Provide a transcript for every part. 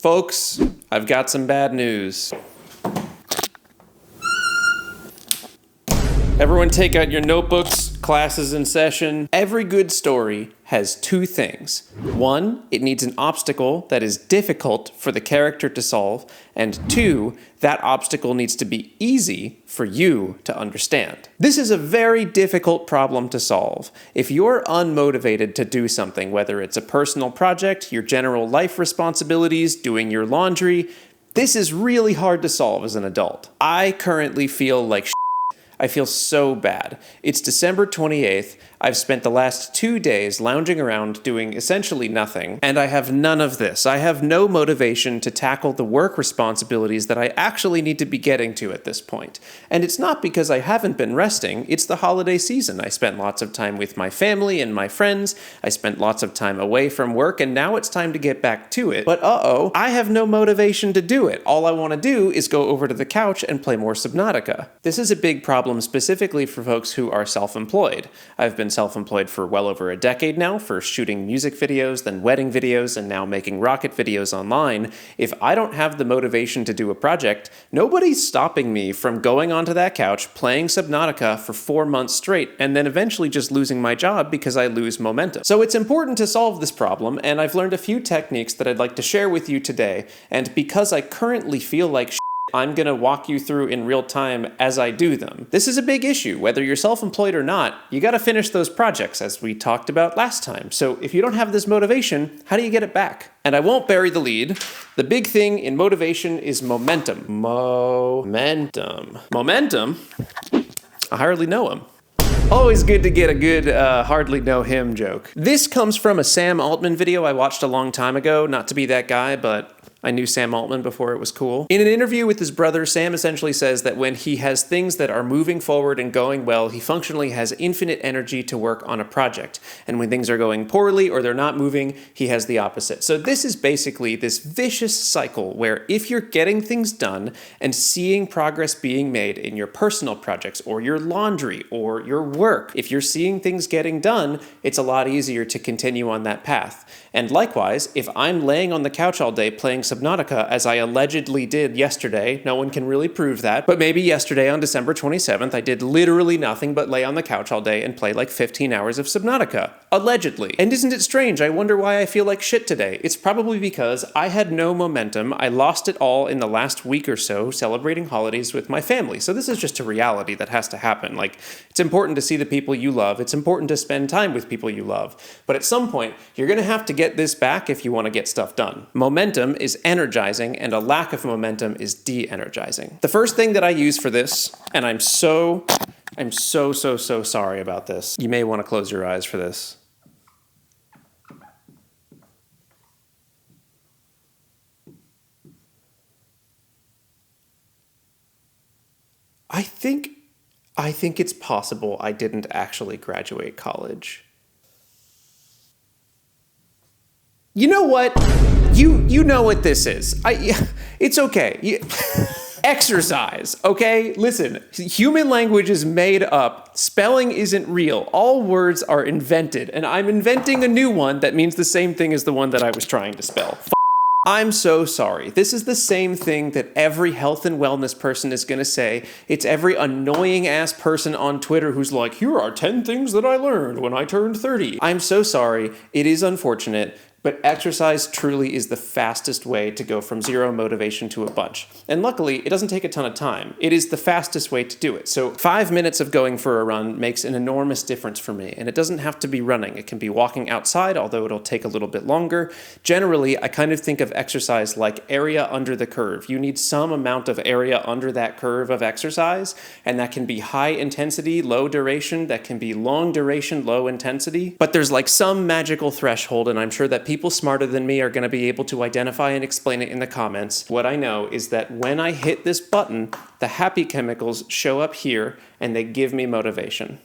Folks, I've got some bad news. Everyone take out your notebooks, class is in session. Every good story has two things. One, it needs an obstacle that is difficult for the character to solve, and two, that obstacle needs to be easy for you to understand. This is a very difficult problem to solve. If you're unmotivated to do something, whether it's a personal project, your general life responsibilities, doing your laundry, this is really hard to solve as an adult. I currently feel like I feel so bad. It's December 28th. I've spent the last 2 days lounging around doing essentially nothing, and I have none of this. I have no motivation to tackle the work responsibilities that I actually need to be getting to at this point. And it's not because I haven't been resting, it's the holiday season. I spent lots of time with my family and my friends, I spent lots of time away from work, and now it's time to get back to it. But I have no motivation to do it. All I want to do is go over to the couch and play more Subnautica. This is a big problem specifically for folks who are self-employed. I've been self-employed for well over a decade now, first shooting music videos, then wedding videos, and now making rocket videos online. If I don't have the motivation to do a project, nobody's stopping me from going onto that couch, playing Subnautica for 4 months straight, and then eventually just losing my job because I lose momentum. So it's important to solve this problem, and I've learned a few techniques that I'd like to share with you today, and because I currently feel like I'm gonna walk you through in real time as I do them. This is a big issue. Whether you're self-employed or not, you gotta finish those projects as we talked about last time. So if you don't have this motivation, how do you get it back? And I won't bury the lead. The big thing in motivation is momentum. Momentum? I hardly know him. Always good to get a good hardly know him joke. This comes from a Sam Altman video I watched a long time ago. Not to be that guy, but I knew Sam Altman before it was cool. In an interview with his brother, Sam essentially says that when he has things that are moving forward and going well, he functionally has infinite energy to work on a project. And when things are going poorly or they're not moving, he has the opposite. So this is basically this vicious cycle where if you're getting things done and seeing progress being made in your personal projects or your laundry or your work, if you're seeing things getting done, it's a lot easier to continue on that path. And likewise, if I'm laying on the couch all day playing Subnautica, as I allegedly did yesterday, no one can really prove that, but maybe yesterday on December 27th, I did literally nothing but lay on the couch all day and play like 15 hours of Subnautica. Allegedly. And isn't it strange? I wonder why I feel like shit today. It's probably because I had no momentum. I lost it all in the last week or so celebrating holidays with my family. So this is just a reality that has to happen. Like, it's important to see the people you love. It's important to spend time with people you love. But at some point, you're going to have to get this back if you want to get stuff done. Momentum is energizing, and a lack of momentum is de-energizing. The first thing that I use for this, and I'm so sorry about this. You may want to close your eyes for this. I think it's possible I didn't actually graduate college. You know what? You know what this is. It's okay. Exercise, okay? Listen, human language is made up. Spelling isn't real. All words are invented, and I'm inventing a new one that means the same thing as the one that I was trying to spell. I'm so sorry. This is the same thing that every health and wellness person is going to say. It's every annoying ass person on Twitter who's like, here are 10 things that I learned when I turned 30. I'm so sorry. It is unfortunate. But exercise truly is the fastest way to go from zero motivation to a bunch. And luckily, it doesn't take a ton of time. It is the fastest way to do it. So 5 minutes of going for a run makes an enormous difference for me. And it doesn't have to be running. It can be walking outside, although it'll take a little bit longer. Generally, I kind of think of exercise like area under the curve. You need some amount of area under that curve of exercise, and that can be high intensity, low duration. That can be long duration, low intensity. But there's like some magical threshold, and I'm sure that people smarter than me are going to be able to identify and explain it in the comments. What I know is that when I hit this button, the happy chemicals show up here and they give me motivation.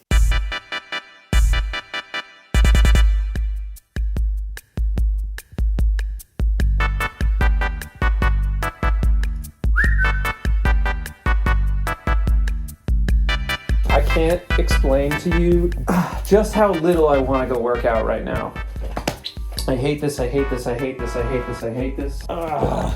I can't explain to you just how little I want to go work out right now. I hate this, I hate this, I hate this, I hate this, I hate this. Ugh.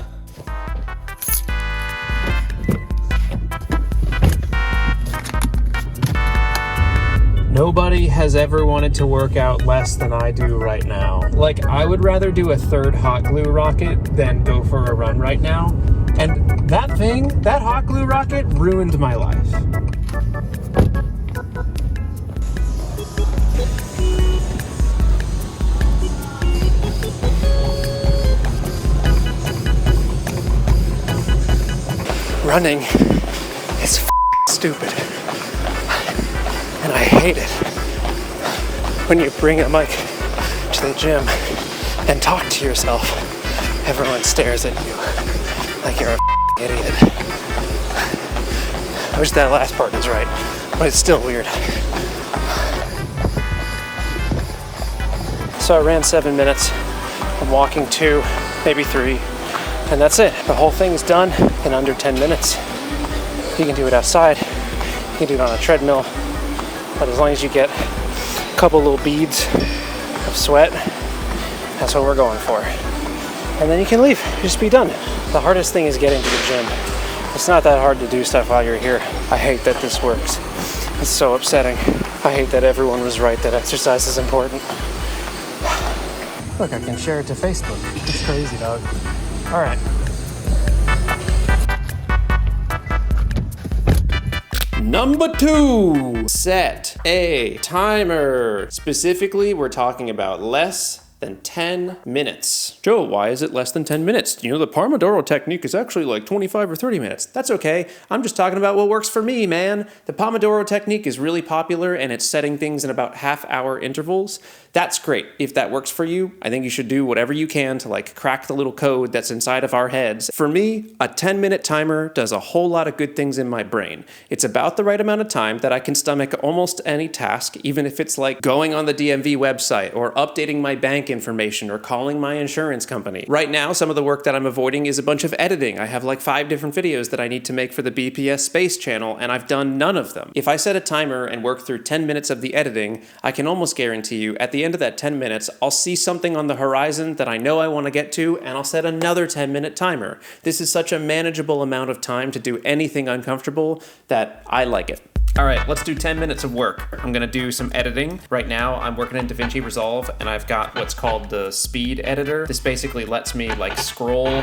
Nobody has ever wanted to work out less than I do right now. Like, I would rather do a third hot glue rocket than go for a run right now. And that hot glue rocket ruined my life. Running is stupid. And I hate it when you bring a mic to the gym and talk to yourself. Everyone stares at you like you're a idiot. I wish that last part was right, but it's still weird. So I ran 7 minutes. I'm walking 2, maybe 3, and that's it. The whole thing's done in under 10 minutes. You can do it outside. You can do it on a treadmill. But as long as you get a couple little beads of sweat, that's what we're going for. And then you can leave, just be done. The hardest thing is getting to the gym. It's not that hard to do stuff while you're here. I hate that this works. It's so upsetting. I hate that everyone was right that exercise is important. Look, I can share it to Facebook. It's crazy, dog. All right. Number 2, set a timer. Specifically, we're talking about less than 10 minutes. Joe, why is it less than 10 minutes? You know, the Pomodoro technique is actually like 25 or 30 minutes. That's okay. I'm just talking about what works for me, man. The Pomodoro technique is really popular and it's setting things in about half-hour intervals. That's great. If that works for you, I think you should do whatever you can to like crack the little code that's inside of our heads. For me, a 10-minute timer does a whole lot of good things in my brain. It's about the right amount of time that I can stomach almost any task, even if it's like going on the DMV website or updating my bank information or calling my insurance company. Right now, some of the work that I'm avoiding is a bunch of editing. I have like 5 different videos that I need to make for the BPS Space channel, and I've done none of them. If I set a timer and work through 10 minutes of the editing, I can almost guarantee you at the end of that 10 minutes, I'll see something on the horizon that I know I want to get to, and I'll set another 10-minute timer. This is such a manageable amount of time to do anything uncomfortable that I like it. All right, let's do 10 minutes of work. I'm gonna do some editing. Right now, I'm working in DaVinci Resolve, and I've got what's called the speed editor. This basically lets me like scroll.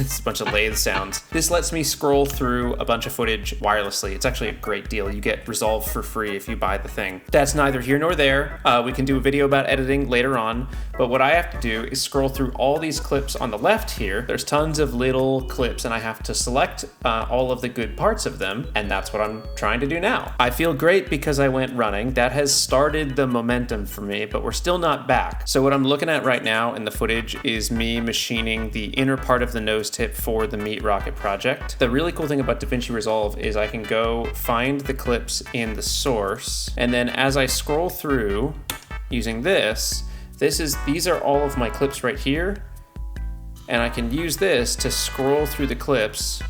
It's a bunch of lathe sounds. This lets me scroll through a bunch of footage wirelessly. It's actually a great deal. You get Resolve for free if you buy the thing. That's neither here nor there. We can do a video about editing later on, but what I have to do is scroll through all these clips on the left here. There's tons of little clips, and I have to select all of the good parts of them, and that's what I'm trying to do now. I feel great because I went running. That has started the momentum for me, but we're still not back. So what I'm looking at right now in the footage is me machining the inner part of the nose tip for the meat rocket project. The really cool thing about DaVinci Resolve is I can go find the clips in the source, and then as I scroll through using these are all of my clips right here, and I can use this to scroll through the clips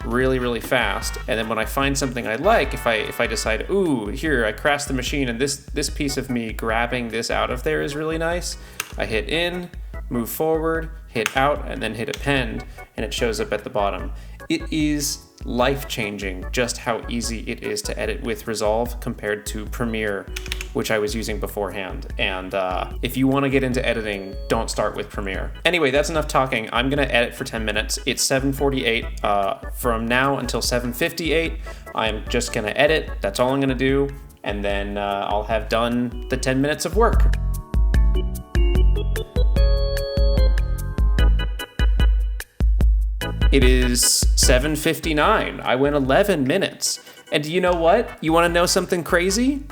really fast. And then when I find something I like, if I decide, ooh, here, I crashed the machine and this piece of me grabbing this out of there is really nice, I hit in, move forward, hit out, and then hit append, and it shows up at the bottom. It is life-changing just how easy it is to edit with Resolve compared to Premiere, which I was using beforehand. And if you want to get into editing, don't start with Premiere. Anyway, that's enough talking. I'm gonna edit for 10 minutes. It's 7:48. From now until 7:58, I'm just gonna edit. That's all I'm gonna do. And then I'll have done the 10 minutes of work. It is 7:59. I went 11 minutes. And you know what? You want to know something crazy?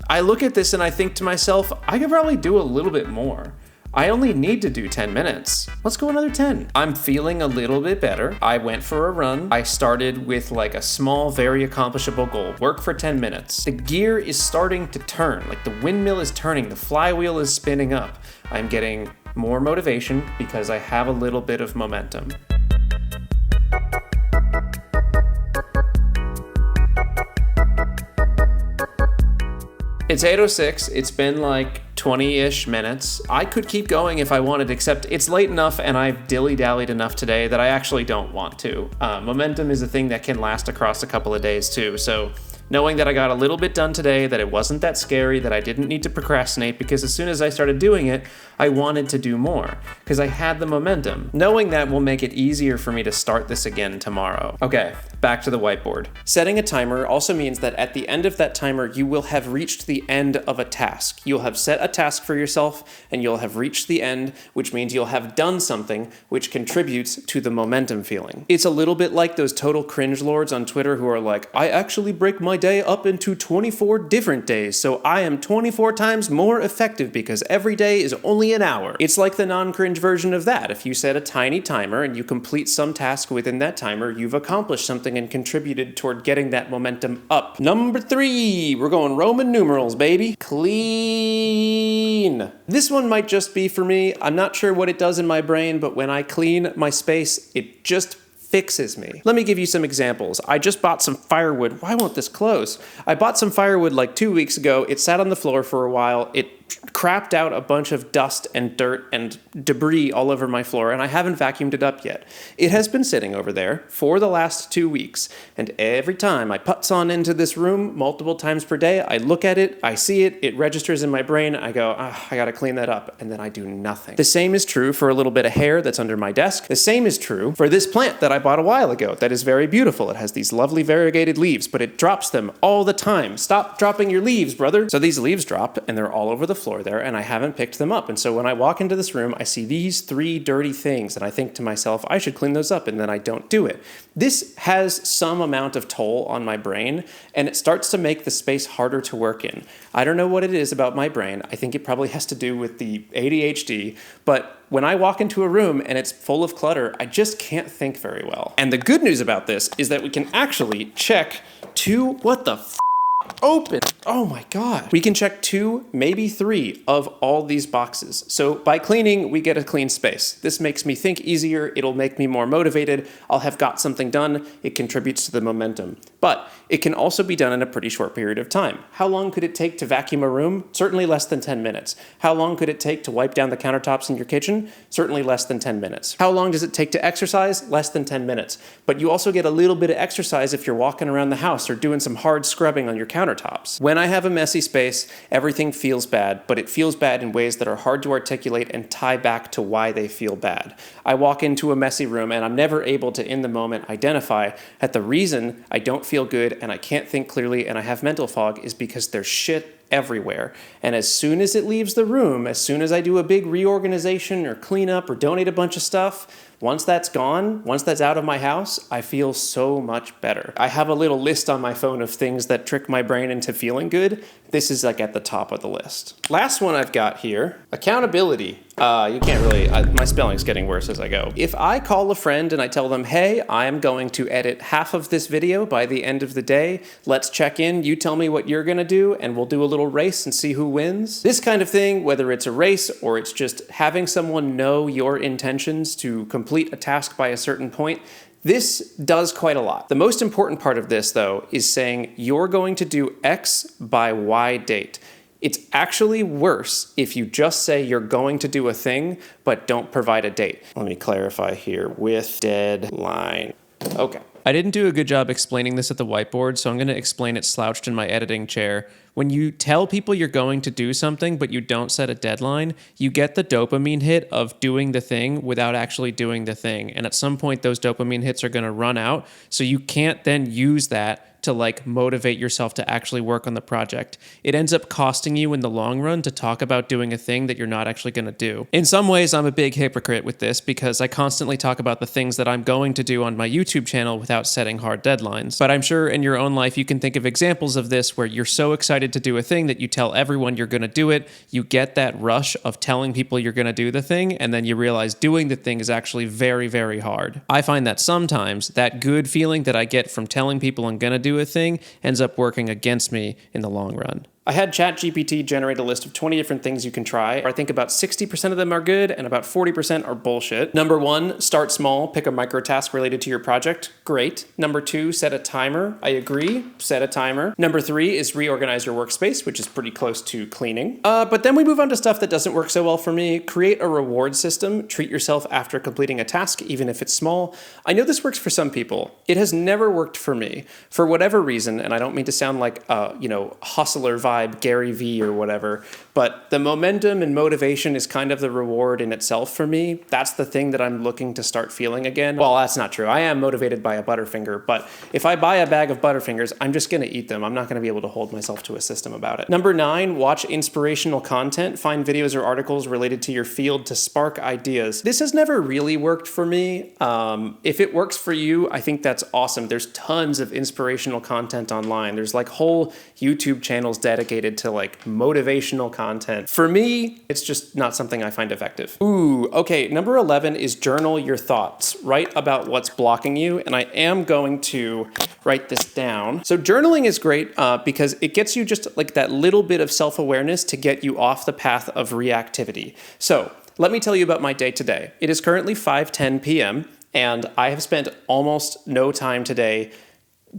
I look at this and I think to myself, I could probably do a little bit more. I only need to do 10 minutes. Let's go another 10. I'm feeling a little bit better. I went for a run. I started with like a small, very accomplishable goal. Work for 10 minutes. The gear is starting to turn. Like the windmill is turning. The flywheel is spinning up. I'm getting more motivation because I have a little bit of momentum. It's 8:06. It's been like 20-ish minutes. I could keep going if I wanted, except it's late enough and I've dilly-dallied enough today that I actually don't want to. Momentum is a thing that can last across a couple of days too, so knowing that I got a little bit done today, that it wasn't that scary, that I didn't need to procrastinate, because as soon as I started doing it, I wanted to do more, because I had the momentum. Knowing that will make it easier for me to start this again tomorrow. Okay, back to the whiteboard. Setting a timer also means that at the end of that timer, you will have reached the end of a task. You'll have set a task for yourself, and you'll have reached the end, which means you'll have done something which contributes to the momentum feeling. It's a little bit like those total cringe lords on Twitter who are like, I actually break my day up into 24 different days, so I am 24 times more effective because every day is only an hour. It's like the non-cringe version of that. If you set a tiny timer and you complete some task within that timer, you've accomplished something and contributed toward getting that momentum up. Number 3, we're going Roman numerals, baby. Clean. This one might just be for me. I'm not sure what it does in my brain, but when I clean my space, it just fixes me. Let me give you some examples. I just bought some firewood. Why won't this close? I bought some firewood like 2 weeks ago. It sat on the floor for a while. It crapped out a bunch of dust and dirt and debris all over my floor, and I haven't vacuumed it up yet. It has been sitting over there for the last 2 weeks, and every time I putz on into this room multiple times per day, I look at it, I see it, it registers in my brain, I go, I gotta clean that up, and then I do nothing. The same is true for a little bit of hair that's under my desk. The same is true for this plant that I bought a while ago that is very beautiful. It has these lovely variegated leaves, but it drops them all the time. Stop dropping your leaves, brother. So these leaves dropped, and they're all over the floor there, and I haven't picked them up. And so when I walk into this room, I see these 3 dirty things, and I think to myself, I should clean those up, and then I don't do it. This has some amount of toll on my brain, and it starts to make the space harder to work in. I don't know what it is about my brain. I think it probably has to do with the ADHD, but when I walk into a room and it's full of clutter, I just can't think very well. And the good news about this is that we can actually check what the open. Oh my God. We can check 2, maybe 3 of all these boxes. So by cleaning, we get a clean space. This makes me think easier. It'll make me more motivated. I'll have got something done. It contributes to the momentum. But it can also be done in a pretty short period of time. How long could it take to vacuum a room? Certainly less than 10 minutes. How long could it take to wipe down the countertops in your kitchen? Certainly less than 10 minutes. How long does it take to exercise? Less than 10 minutes. But you also get a little bit of exercise if you're walking around the house or doing some hard scrubbing on your countertops. When I have a messy space, everything feels bad, but it feels bad in ways that are hard to articulate and tie back to why they feel bad. I walk into a messy room and I'm never able to, in the moment, identify that the reason I don't feel good and I can't think clearly and I have mental fog is because there's shit everywhere. And as soon as it leaves the room, as soon as I do a big reorganization or cleanup or donate a bunch of stuff, once that's gone, once that's out of my house, I feel so much better. I have a little list on my phone of things that trick my brain into feeling good. This is like at the top of the list. Last one I've got here, accountability. You can't really, my spelling's getting worse as I go. If I call a friend and I tell them, hey, I'm going to edit half of this video by the end of the day, let's check in, you tell me what you're gonna do, and we'll do a little race and see who wins. This kind of thing, whether it's a race or it's just having someone know your intentions to complete a task by a certain point, this does quite a lot. The most important part of this, though, is saying you're going to do X by Y date. It's actually worse if you just say you're going to do a thing, but don't provide a date. Let me clarify here with deadline. Okay. I didn't do a good job explaining this at the whiteboard, so I'm going to explain it slouched in my editing chair. When you tell people you're going to do something, but you don't set a deadline, you get the dopamine hit of doing the thing without actually doing the thing. And at some point, those dopamine hits are going to run out, so you can't then use that to like motivate yourself to actually work on the project. It ends up costing you in the long run to talk about doing a thing that you're not actually going to do. In some ways, I'm a big hypocrite with this because I constantly talk about the things that I'm going to do on my YouTube channel without setting hard deadlines. But I'm sure in your own life, you can think of examples of this where you're so excited to do a thing that you tell everyone you're going to do it. You get that rush of telling people you're going to do the thing, and then you realize doing the thing is actually very, very hard. I find that sometimes that good feeling that I get from telling people I'm going to do a thing ends up working against me in the long run. I had ChatGPT generate a list of 20 different things you can try. I think about 60% of them are good and about 40% are bullshit. Number 1, start small, pick a micro task related to your project. Great. Number 2, set a timer. I agree, set a timer. Number 3 is reorganize your workspace, which is pretty close to cleaning. But then we move on to stuff that doesn't work so well for me. Create a reward system. Treat yourself after completing a task, even if it's small. I know this works for some people. It has never worked for me. For whatever reason, and I don't mean to sound like hustler vibe, Gary V or whatever, but the momentum and motivation is kind of the reward in itself for me. That's the thing that I'm looking to start feeling again. Well, that's not true. I am motivated by a Butterfinger, but if I buy a bag of Butterfingers, I'm just going to eat them. I'm not going to be able to hold myself to a system about it. Number 9, watch inspirational content. Find videos or articles related to your field to spark ideas. This has never really worked for me. If it works for you, I think that's awesome. There's tons of inspirational content online. There's like whole YouTube channels dedicated to like motivational content. For me, it's just not something I find effective. Ooh, okay. Number 11 is journal your thoughts. Write about what's blocking you. And I am going to write this down. So journaling is great because it gets you just like that little bit of self-awareness to get you off the path of reactivity. So let me tell you about my day today. It is currently 5:10 p.m. and I have spent almost no time today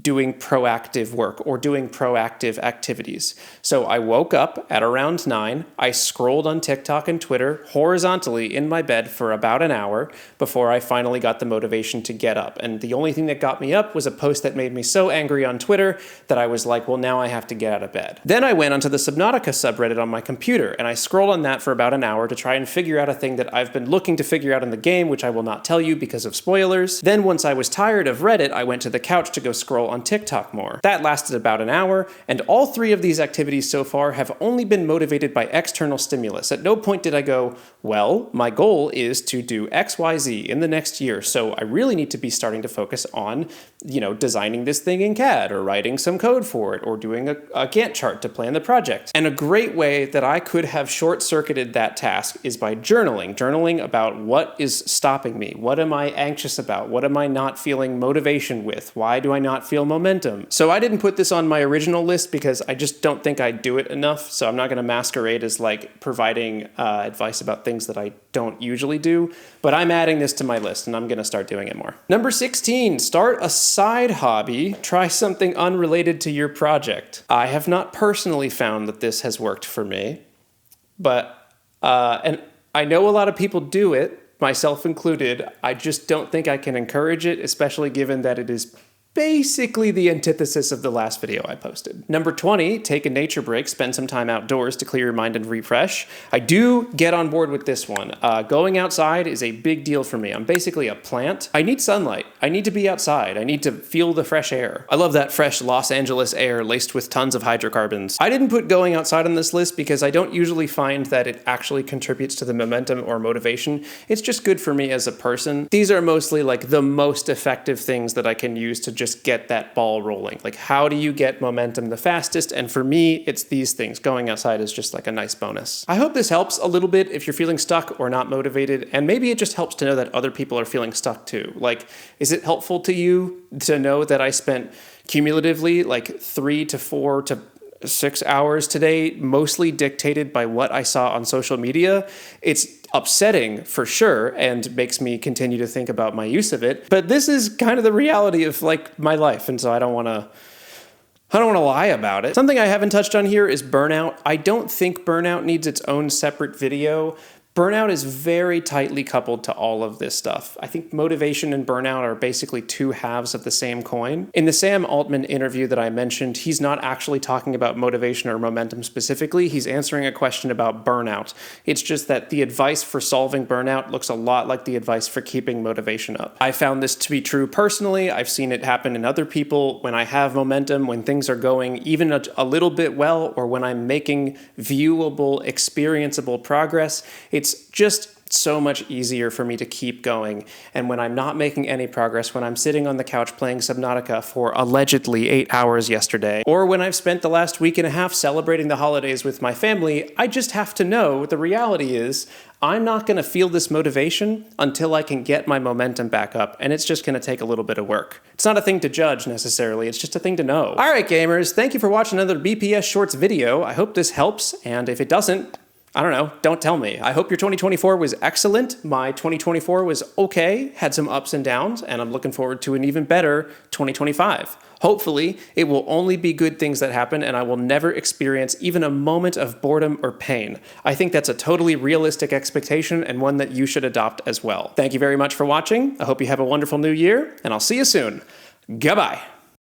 doing proactive work or doing proactive activities. So I woke up at around 9. I scrolled on TikTok and Twitter horizontally in my bed for about an hour before I finally got the motivation to get up. And the only thing that got me up was a post that made me so angry on Twitter that I was like, well, now I have to get out of bed. Then I went onto the Subnautica subreddit on my computer and I scrolled on that for about an hour to try and figure out a thing that I've been looking to figure out in the game, which I will not tell you because of spoilers. Then once I was tired of Reddit, I went to the couch to go scroll on TikTok more. That lasted about an hour, and all 3 of these activities so far have only been motivated by external stimulus. At no point did I go, well, my goal is to do XYZ in the next year, so I really need to be starting to focus on, designing this thing in CAD, or writing some code for it, or doing a Gantt chart to plan the project. And a great way that I could have short-circuited that task is by journaling about what is stopping me. What am I anxious about? What am I not feeling motivation with? Why do I not feel momentum? So I didn't put this on my original list because I just don't think I do it enough. So I'm not going to masquerade as like providing advice about things that I don't usually do, but I'm adding this to my list and I'm going to start doing it more. Number 16, start a side hobby. Try something unrelated to your project. I have not personally found that this has worked for me, but, and I know a lot of people do it, myself included. I just don't think I can encourage it, especially given that it is basically the antithesis of the last video I posted. Number 20, take a nature break, spend some time outdoors to clear your mind and refresh. I do get on board with this one. Going outside is a big deal for me. I'm basically a plant. I need sunlight. I need to be outside. I need to feel the fresh air. I love that fresh Los Angeles air laced with tons of hydrocarbons. I didn't put going outside on this list because I don't usually find that it actually contributes to the momentum or motivation. It's just good for me as a person. These are mostly like the most effective things that I can use to just get that ball rolling. Like, how do you get momentum the fastest? And for me, it's these things. Going outside is just like a nice bonus. I hope this helps a little bit if you're feeling stuck or not motivated. And maybe it just helps to know that other people are feeling stuck too. Like, is it helpful to you to know that I spent cumulatively like 3 to 4 to 6 hours today, mostly dictated by what I saw on social media? It's upsetting for sure and makes me continue to think about my use of it. But this is kind of the reality of like my life. And so I don't want to lie about it. Something I haven't touched on here is burnout. I don't think burnout needs its own separate video. Burnout is very tightly coupled to all of this stuff. I think motivation and burnout are basically 2 halves of the same coin. In the Sam Altman interview that I mentioned, he's not actually talking about motivation or momentum specifically. He's answering a question about burnout. It's just that the advice for solving burnout looks a lot like the advice for keeping motivation up. I found this to be true personally. I've seen it happen in other people when I have momentum, when things are going even a little bit well, or when I'm making viewable, experienceable progress. It's just It's so much easier for me to keep going. And when I'm not making any progress, when I'm sitting on the couch playing Subnautica for allegedly 8 hours yesterday, or when I've spent the last week and a half celebrating the holidays with my family, I just have to know the reality is I'm not going to feel this motivation until I can get my momentum back up, and it's just going to take a little bit of work. It's not a thing to judge necessarily, it's just a thing to know. All right, gamers, thank you for watching another BPS Shorts video. I hope this helps, and if it doesn't, I don't know, don't tell me. I hope your 2024 was excellent. My 2024 was okay, had some ups and downs, and I'm looking forward to an even better 2025. Hopefully, it will only be good things that happen, and I will never experience even a moment of boredom or pain. I think that's a totally realistic expectation and one that you should adopt as well. Thank you very much for watching. I hope you have a wonderful new year, and I'll see you soon. Goodbye.